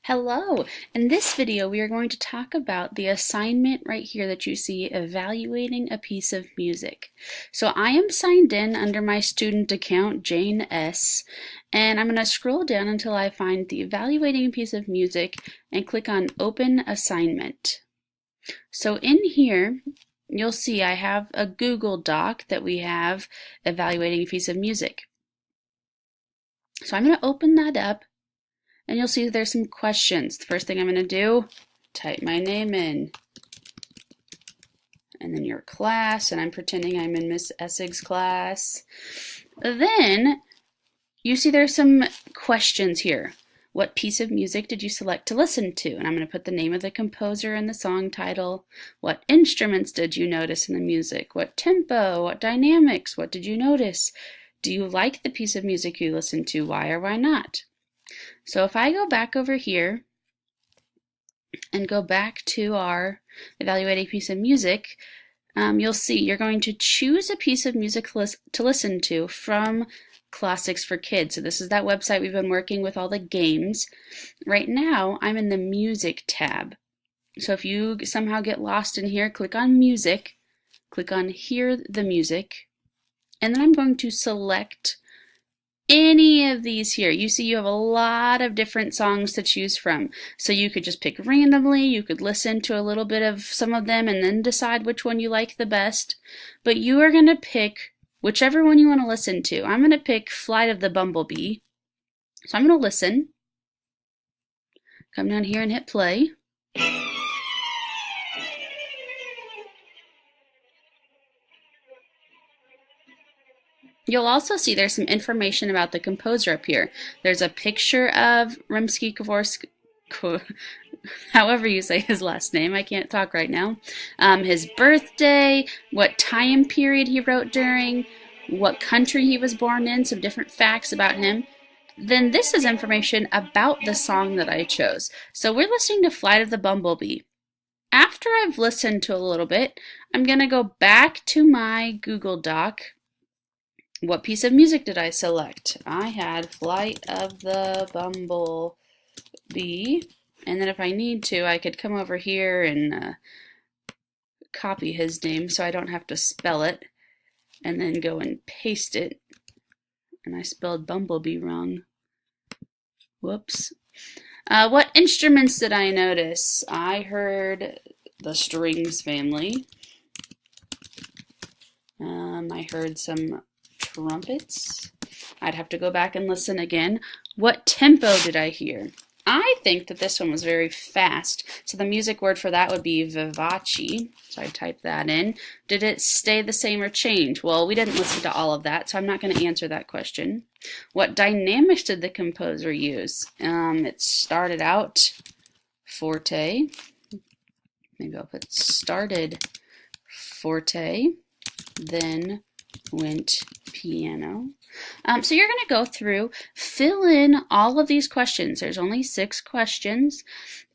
Hello! In this video we are going to talk about the assignment right here that you see, evaluating a piece of music. So I am signed in under my student account, Jane S, and I'm going to scroll down until I find the evaluating a piece of music and click on open assignment. So in here you'll see I have a Google Doc that we have evaluating a piece of music. So I'm going to open that up. And you'll see there's some questions. The first thing I'm going to do, type my name in. And then your class, and I'm pretending I'm in Miss Essig's class. Then you see there's some questions here. What piece of music did you select to listen to? And I'm going to put the name of the composer and the song title. What instruments did you notice in the music? What tempo? What dynamics? What did you notice? Do you like the piece of music you listened to? Why or why not? So if I go back over here and go back to our evaluating piece of music, you'll see you're going to choose a piece of music to listen to from Classics for Kids. So this is that website we've been working with all the games. Right now I'm in the music tab. So if you somehow get lost in here, click on music, click on hear the music, and then I'm going to select any of these here. You see you have a lot of different songs to choose from. So you could just pick randomly, you could listen to a little bit of some of them and then decide which one you like the best. But you are going to pick whichever one you want to listen to. I'm going to pick Flight of the Bumblebee. So I'm going to listen. Come down here and hit play. You'll also see there's some information about the composer up here. There's a picture of Rimsky-Korsakov, however you say his last name, I can't talk right now, his birthday, what time period he wrote during, what country he was born in, some different facts about him. Then this is information about the song that I chose. So we're listening to Flight of the Bumblebee. After I've listened to a little bit, I'm going to go back to my Google Doc. What piece of music did I select? I had Flight of the Bumblebee. And then if I need to, I could come over here and copy his name so I don't have to spell it. And then go and paste it. And I spelled Bumblebee wrong. Whoops. What instruments did I notice? I heard the strings family. I heard some trumpets. I'd have to go back and listen again. What tempo did I hear? I think that this one was very fast, so the music word for that would be vivace. So I type that in. Did it stay the same or change? Well, we didn't listen to all of that, so I'm not going to answer that question. What dynamics did the composer use? It started out forte. Maybe I'll put started forte, then went piano. So you're going to go through, fill in all of these questions. There's only 6 questions.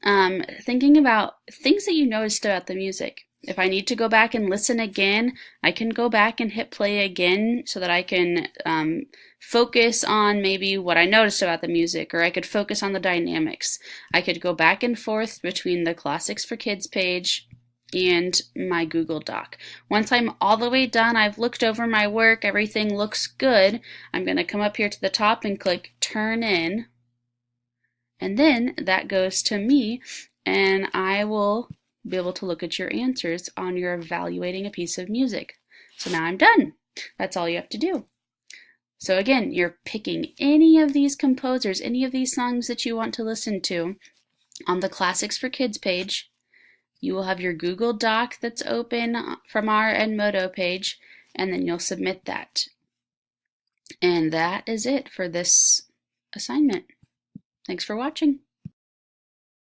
Thinking about things that you noticed about the music. If I need to go back and listen again, I can go back and hit play again so that I can focus on maybe what I noticed about the music, or I could focus on the dynamics. I could go back and forth between the Classics for Kids page and my Google Doc. Once I'm all the way done, I've looked over my work, everything looks good, I'm going to come up here to the top and click Turn In, and then that goes to me, and I will be able to look at your answers on your evaluating a piece of music. So now I'm done. That's all you have to do. So again, you're picking any of these composers, any of these songs that you want to listen to on the Classics for Kids page. You will have your Google Doc that's open from our Edmodo page, and then you'll submit that. And that is it for this assignment. Thanks for watching.